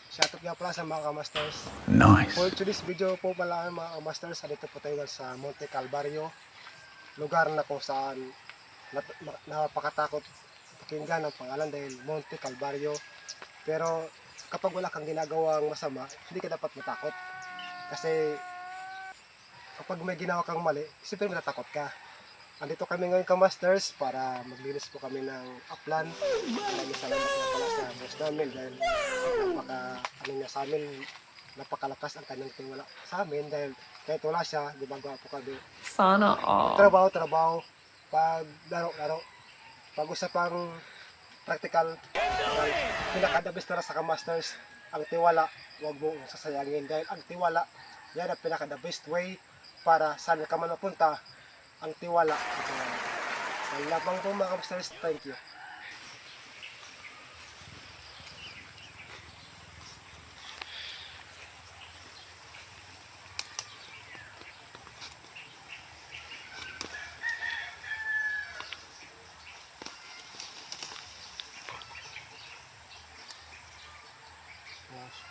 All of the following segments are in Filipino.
Shoutout nga pala sa mga kamasters. Nice. For today's video po pala mga kamasters, dito po tayo sa Monte Calvario, lugar na kung saan napakatakot pakinggan ang pangalan dahil Monte Calvario. Pero kapag wala kang ginagawang masama, hindi ka dapat matakot. Kasi kapag may ginawa kang mali, siyempre matatakot ka. Andito kami ngayon kamasters para maglinis po kami ng uplan. Maraming salamat na pala sa boss namin dahil sa amin, napakalakas ang kanyang tiwala sa amin dahil kahit wala siya, gumagawa po kami. Sana all. Trabaho, pag laro, pag usapang practical, pinakadabis na sa kamasters, ang tiwala, huwag mong sasayangin dahil ang tiwala, yan ang pinaka-the best way para saan ka man mapunta, ang tiwala. Ang labang po mga kamasters, thank you.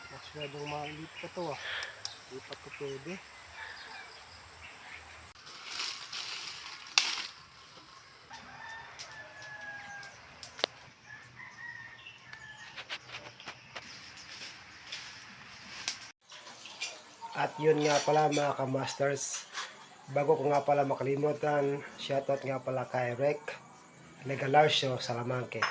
Masyadong maliit pa to ah. Hindi pa to pwede. At yun nga pala mga kamasters, bago ko nga pala makalimutan, shoutout nga pala kay Rek Legalarcio Salamanque.